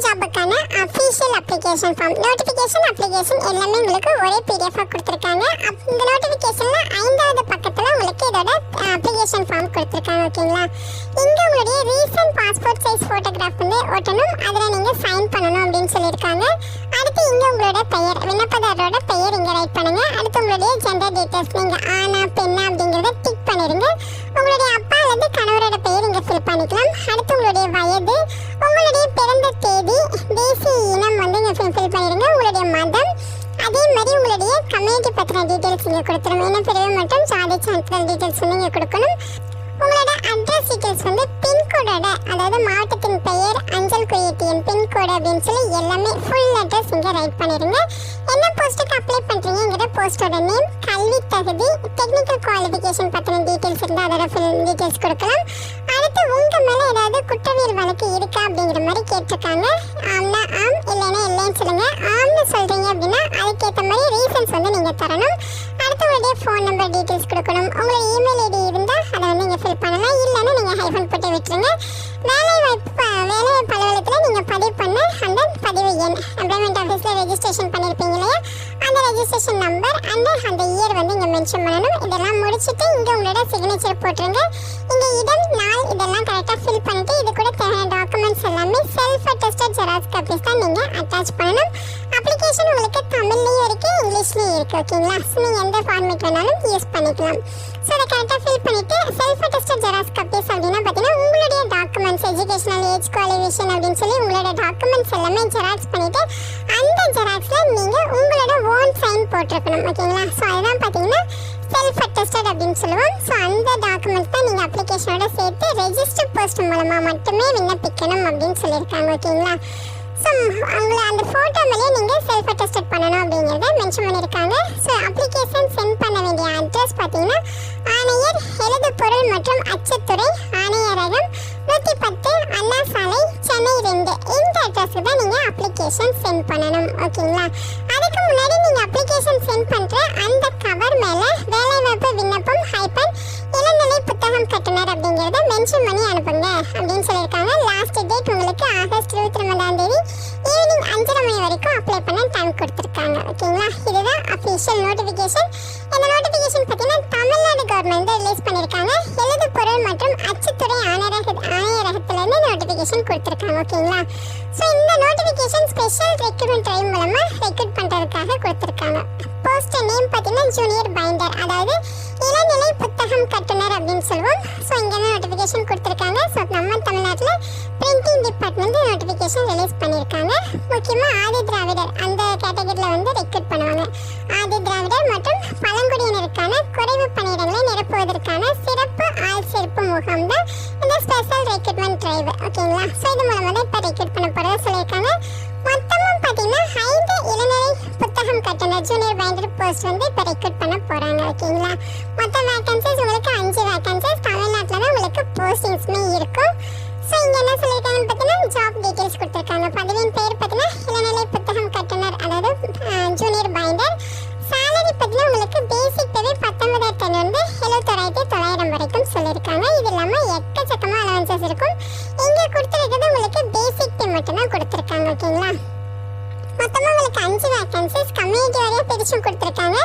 ஜாபுக்கான official application form, notification, application எல்லாமே உங்களுக்கு ஒரே பிடிஎஃபாக கொடுத்துருக்காங்க. இந்த நோட்டிஃபிகேஷனில் 5வது பக்கத்தில் உங்களுக்கு இதோட அப்ளிகேஷன் ஃபார்ம் கொடுத்துருக்காங்க. ஓகேங்களா, இங்கே உங்களுடைய ரீசன்ட் பாஸ்போர்ட் சைஸ் ஃபோட்டோகிராஃப் வந்து ஒட்டணும், அதில் நீங்கள் சைன் பண்ணணும் அப்படின்னு சொல்லியிருக்காங்க. அடுத்து இங்கே உங்களோட பெயர், விண்ணப்பதாரரோட பெயர் இங்கே ரைட் பண்ணுங்கள். அடுத்து உங்களுடைய ஜெண்டர் டீட்டெயில்ஸ், நீங்கள் ஆனா பெண்ணா அப்படிங்கிறத டிக் பண்ணிடுங்க. உங்களுடைய அப்பா அல்லது கணவரோட பெயர் இங்கே ஃபில் பண்ணிக்கலாம். அடுத்து உங்களுடைய வயது, உங்களுடைய பிறந்த தேதி, தேசிய இனம் வந்து இங்கே ஃபில் பண்ணிடுங்க. உங்களுடைய மதம், அதே மாதிரி உங்களுடைய கம்யூனிட்டி பற்றின டீட்டெயில்ஸ் இங்கே கொடுத்துருங்க. இனப்பிரிவு மற்றும் சாதி சான்றிதழ் டீட்டெயில்ஸ் வந்து இங்கே கொடுக்கணும். உங்களோட அட்ரஸ் டீட்டெயில்ஸ் வந்து பின்கோடோட, அதாவது மாவட்டத்தின் பெயர், அஞ்சல் குறியீட்டு எண், பின்கோடு அப்படின்னு சொல்லி எல்லாமே ஃபுல் அட்ரஸ் இங்கே ரைட் பண்ணிடுங்க. என்ன போஸ்ட்டுக்கு அப்ளை பண்ணுறீங்கிற போஸ்ட்டோட நேம், கல்வி தகுதி, டெக்னிக்கல் குவாலிஃபிகேஷன் பற்றின டீட்டெயில்ஸ் இருந்தால் அதோட ஃபுல் டீட்டெயில்ஸ் கொடுக்கலாம். அடுத்து உங்கள் மேலே ஏதாவது குற்றவியல் வழக்கு இருக்கா அப்படிங்கிற மாதிரி கேட்டிருக்காங்க. ஆம்னா ஆம், இல்லைன்னா இல்லைன்னு சொல்லுங்கள். ஆம்னு சொல்கிறீங்க அப்படின்னா அதுக்கேற்ற மாதிரி ரீசன்ஸ் வந்து நீங்கள் தரணும். அடுத்து உங்களுடைய ஃபோன் நம்பர் டீட்டெயில்ஸ் கொடுக்கணும். உங்களுடைய இமெயில் ஐடி இருந்தால் அதை வந்து நீங்கள் ஃபில் பண்ணலாம், இல்லைன்னா நீங்கள் ஹைஃபன் போட்டு விட்டுருங்க. வேலைவாய்ப்பு அலுவலகத்தில் நீங்கள் பதிவு பண்ண அந்த பதிவு எண், எம்ப்ளாய்மெண்ட் ஆஃபீஸில் ரெஜிஸ்ட்ரேஷன் பண்ணியிருப்பீங்க இல்லையா, அந்த ரெஜிஸ்ட்ரேஷன் நம்பர் அந்த இயர் வந்து இங்கே மென்ஷன் பண்ணணும். இதெல்லாம் முடிச்சுட்டு இங்கே உங்களோட சிக்னேச்சர் போட்டுருங்க. இங்கே இடம், நாள் இதெல்லாம் கரெக்டாக ஃபில் பண்ணிவிட்டு இது கூட தேவையான டாக்குமெண்ட்ஸ் எல்லாமே செல்ஃப் அட்டஸ்டட் ஜெராக்ஸ் காப்பீஸ் தான் நீங்கள் அட்டாச் பண்ணணும். அப்ளிகேஷன் உங்களுக்கு தமிழ்லேயும் இருக்குது, இங்கிலீஷ்லேயும் இருக்குது. ஓகேங்களா, ஸோ நீங்கள் எந்த ஃபார்மேட் வேணாலும் யூஸ் பண்ணிக்கலாம். ஸோ அதை கரெக்டாக ஃபில் பண்ணிவிட்டு செல்ஃப் அட்டஸ்டட் ஜெராக்ஸ் காப்பீஸ் அப்படின்னா பார்த்தீங்கன்னா உங்களுடைய டாக்குமெண்ட்ஸ், எஜுகேஷனல், ஏஜ் குவாலிஃபிகேஷன் அப்படின்னு சொல்லி உங்களோட டாக்குமெண்ட்ஸ் எல்லாமே ஜெராக்ஸ் பண்ணிவிட்டு அந்த ஜெராக்ஸில் நீங்கள் உங்களோட ஓன் சைன் போட்டிருக்கணும். ஓகேங்களா, ஸோ அதுதான் பார்த்தீங்கன்னா செல்ஃப் அட்டஸ்டட் அப்படின்னு சொல்லுவோம். ஸோ அந்த டாக்குமெண்ட்ஸ் தான் நீங்கள் அப்ளிகேஷனோட சேர்த்து ரெஜிஸ்டர் போஸ்ட் மூலமாக மட்டுமே விண்ணப்பிக்கணும் அப்படின்னு சொல்லியிருக்காங்க. ஓகேங்களா, ஸோ அவங்கள அந்த ஃபோட்டோ மேலேயே நீங்கள் செல்ஃப் அட்டஸ்டட் பண்ணணும் அப்படிங்கிறத மென்ஷன் பண்ணியிருக்காங்க. ஸோ அப்ளிகேஷன் சென்ட் பண்ண வேண்டிய அட்ரஸ் பார்த்தீங்கன்னா ஆணையர், எழுது பொருள் மற்றும் அச்சுத்துறை, ஆணையரகம், 110 அண்ணா சாலை, சென்னை 2 இந்த அட்ரஸுக்கு தான் நீங்கள் அப்ளிகேஷன் சென்ட் பண்ணணும். ஓகேங்களா, அதுக்கு முன்னாடி நீங்கள் அப்ளிகேஷன் சென்ட் பண்ணுற அந்த கவர் மேலே வேலைவாய்ப்பு விண்ணப்பம் ஹைபன் இளநிலை புத்தகம் கட்டுனர் அப்படிங்கிறத மென்ஷன் பண்ணி அனுப்புங்க அப்படின்னு சொல்லியிருக்காங்க. லாஸ்ட் டேட் உங்களுக்கு ஆகஸ்ட் 29 ஈவினிங் 5:30 மணி வரைக்கும் அப்ளை பண்ண டைம் கொடுத்துருக்காங்க. ஓகேங்களா, இதுதான் அஃபிஷியல் நோட்டிஃபிகேஷன். இந்த நோட்டிஃபிகேஷன் பார்த்தீங்கன்னா தமிழ்நாடு கவர்மெண்ட் ரிலீஸ் பண்ணியிருக்காங்க. எழுது பொருள் மற்றும் அச்சுத்துறை ஆணையரகத்திலேருந்து நோட்டிஃபிகேஷன் கொடுத்துருக்காங்க. ஓகேங்களா, ஸோ இந்த நோட்டிஃபிகேஷன் ஸ்பெஷல் ரெக்ரூட்மெண்ட் ட்ரைவ் மூலமாக ரெக்ரூட் பண்ணுறதுக்காக கொடுத்துருக்காங்க. போஸ்ட் நேம் பார்த்தீங்கன்னா ஜூனியர் பைண்டர், அதாவது இளநிலை புத்தகம் கட்டுனர் அப்படின்னு சொல்லுவோம். ஸோ இங்கே தான் நோட்டிஃபிகேஷன் கொடுத்துருக்காங்க. ஸோ நம்ம தமிழ்நாட்டில் பிரிண்டிங் டிபார்ட்மெண்ட் நோட்டிஃபிகேஷன் ரிலீஸ் பண்ணியிருக்காங்க. முக்கியமாக ஆதி திராவிடர் அந்த கேட்டகரியில் வந்து ரெக்ரூட் பண்ணுவாங்க. ஆதி திராவிடர் மற்றும் பழங்குடியினருக்கான குறைவு பணியிடங்களை நிரப்புவதற்கான சிறப்பு ஆள் சேர்ப்பு முகாம் தான் இந்த ஸ்பெஷல் ரெக்ரூட்மெண்ட் டிரைவ். ஓகேங்களா, ஸோ இது மூலமாக தான் இப்போ ரெக்ரூட் பண்ண போகிறதா சொல்லியிருக்காங்க. மொத்தமாக பார்த்தீங்கன்னா 5 இளநிலை புத்தகம் கட்டுனர் ஜூனியர் பைண்டர் போஸ்ட் வந்து இப்போ ரெக்ரூட் பண்ண போகிறாங்க. ஓகேங்களா, மொத்த வேகன்சிஸ் உங்களுக்கு 5 வேகன்சிஸ். தமிழ்நாட்டில் தான் உங்களுக்கு போஸ்டிங்ஸ்மே இருக்கும். ஸோ இங்கே என்ன சொல்லியிருக்காங்கன்னு பார்த்தீங்கன்னா ஜாப் டீட்டெயில்ஸ் கொடுத்துருக்காங்க. பதவியின் பேர் பார்த்தீங்கன்னா இளநிலை புத்தகம் கட்டுனர், அதாவது ஜூனியர் பைண்டர். சேலரி பார்த்தீங்கன்னா உங்களுக்கு பேசிக் பேவே 19,500 71,900 வரைக்கும் சொல்லியிருக்காங்க. இது இல்லாமல் எக்கச்சக்கமாக அலவன்சஸ் இருக்கும். இங்கே கொடுத்துருக்கிறது உங்களுக்கு பேசிக் பே மட்டும்தான் கொடுத்துருக்காங்க. ஓகேங்களா, மொத்தமாக உங்களுக்கு 5 வேகன்சிஸ் கம்யூனிட்டி வரையாக பிரிச்சும் கொடுத்துருக்காங்க.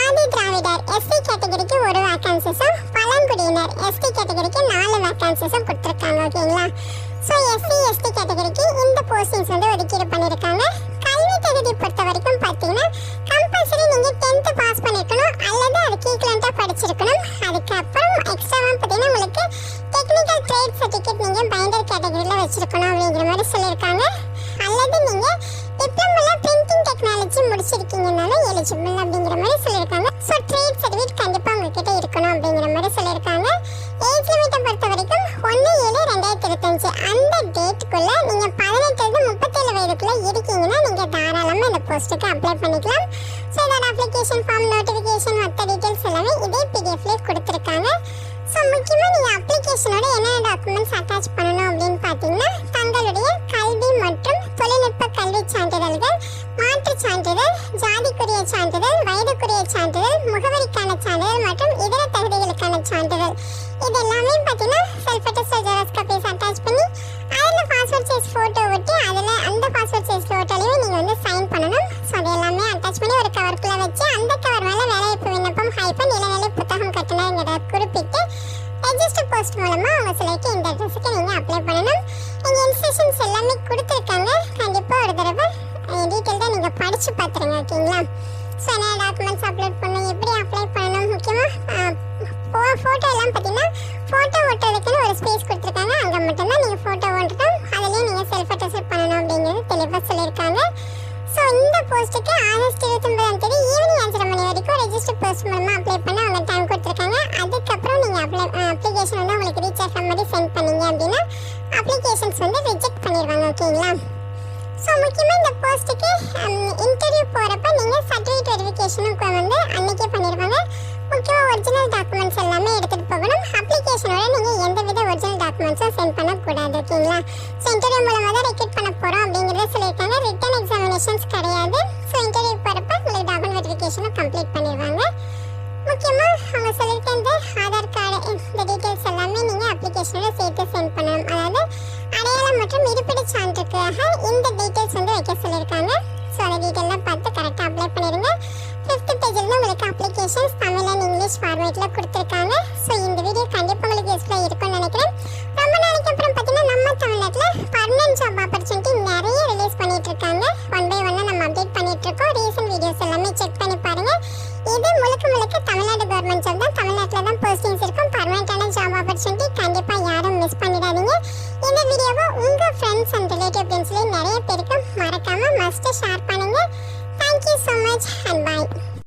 ஆதி திராவிடர் எஸ்சி கேட்டகரிக்கு 1 வேகன்சிஸும், பழங்குடியினர் எஸ்டி கேட்டகரிக்கு 4 வேகன்சிஸும் கொடுத்துருக்காங்க. ஓகேங்களா, ஸோ எஸ்சி எஸ்டி கேட்டகரிக்கு இந்த போஸ்டிங்ஸ் வந்து ஒதுக்கீடு பண்ணியிருக்காங்க. கல்வி தகுதி பொறுத்த வரைக்கும் பார்த்தீங்கன்னா கம்பல்சரி நீங்கள் 10th பாஸ் பண்ணியிருக்கணும் அல்லது அதுக்கு ஈக்குவலண்ட்டாக படிச்சிருக்கணும். அதுக்கப்புறம் எக்ஸ்ட்ராவாக பார்த்தீங்கன்னா உங்களுக்கு டெக்னிக்கல் ட்ரேட் சர்டிஃபிகேட் நீங்கள் பைண்டர் கேட்டகரியில் வச்சுருக்கணும் அப்படிங்கிற மாதிரி சொல்லியிருக்காங்க. அல்லது நீங்கள் டிப்ளமோவில் பிரிண்டிங் டெக்னாலஜி முடிச்சிருக்கீங்கனாலும் எலிஜிபிள் அப்படிங்கிற மாதிரி சொல்லியிருக்காங்க. ஸோ ட்ரேட் சர்டிஃபிகேட் கண்டிப்பாக உங்ககிட்ட இருக்கணும் அப்படிங்கிற மாதிரி சொல்லியிருக்காங்க. ஏஜ் லிமிட்டை பொறுத்த வரைக்கும் 1/7/2025 அந்த டேட்டுக்குள்ளே நீங்கள் 18 to 37 வயதுக்குள்ளே இருக்கீங்கன்னா நீங்கள் தாராளமாக இந்த போஸ்ட்டுக்கு அப்ளை பண்ணிக்கலாம். ஸோ இதோட அப்ளிகேஷன் ஃபார்ம், நோட்டிஃபிகேஷன், மற்ற டீட்டெயில்ஸ் எல்லாமே இதே பிடிஎஃப்லேயே கொடுத்துருக்காங்க. ஸோ முக்கியமாக நீங்கள் அப்ளிகேஷனோட என்னென்ன டாக்குமெண்ட்ஸ் அட்டாச் பண்ணணும் அப்படின்னு பார்த்தீங்கன்னா தங்களுடைய கல்வி மற்றும் தொழில்நுட்ப கல்வி சான்றிதழ்கள், மாற்றுச் சான்றிதழ், ஜாதிக்குரிய சான்றிதழ், வயதுக்குரிய சான்றிதழ், முகவரிக்கான சான்றிதழ் மற்றும் இதர தகுதிகளுக்கான சான்றிதழ் இது எல்லாமே பார்த்தீங்கன்னா self attested xerox copies attach பண்ணி அதில் பாஸ்போர்ட் சைஸ் ஃபோட்டோ ஒட்டி அதில் கொடுத்துருக்காங்க. ஸோ இந்த போஸ்ட்டுக்கு ஆகஸ்ட் 29ஆம் தேதி ஈவினிங் 5:30 மணி வரைக்கும் ரெஜிஸ்டர் போஸ்ட் மூலமாக அப்ளை பண்ண அவங்க டைம் கொடுத்துருக்காங்க. அதுக்கப்புறம் நீங்கள் அப்ளிகேஷன் வந்து உங்களுக்கு ரீச் ஆகிற மாதிரி சென்ட் பண்ணீங்க அப்படின்னா அப்ளிகேஷன்ஸ் வந்து ரிஜெக்ட் பண்ணிடுவாங்க. ஓகேங்களா? ஸோ முக்கியமாக இந்த போஸ்ட்டுக்கு இன்டர்வியூ போகிறப்ப நீங்கள் சர்டிஃபிகேட் வெரிஃபிகேஷனும் வந்து அன்றைக்கே பண்ணிடுவாங்க. முக்கியமாக ஒரிஜினல் டாக்குமெண்ட்ஸ் எல்லாமே எடுத்துகிட்டு போகணும். அப்ளிகேஷனோட நீங்கள் எந்த வித ஒரிஜினல் டாக்குமெண்ட்ஸும் சென்ட் பண்ணக்கூடாது. ஓகேங்களா? ஸோ இன்டர்வியூ மூலமாக தான் ரெக்ரூட் பண்ண போகிறோம் அப்படிங்கிறத சொல்லியிருக்காங்க. ரிட்டன் எக்ஸாமினேஷன்ஸ் கிடையாது. ஸோ இன்டர்வியூ போகிறப்ப உங்களுக்கு டாக்குமெண்ட் வெரிஃபிகேஷனும் கம்ப்ளீட் பண்ணிடுவாங்க. முக்கியமாக அவங்க சொல்லியிருக்க இந்த ஆதார் கார்டு இந்த டீட்டெயில்ஸ் எல்லாமே நீங்கள் அப்ளிகேஷனோட சேர்த்து சென்ட் பண்ணணும். அதாவது அடையாளம் மற்றும் இருப்பிடச் சான்றுக்காக இந்த டீட்டெயில்ஸ் வந்து வைக்க சொல்லியிருக்காங்க.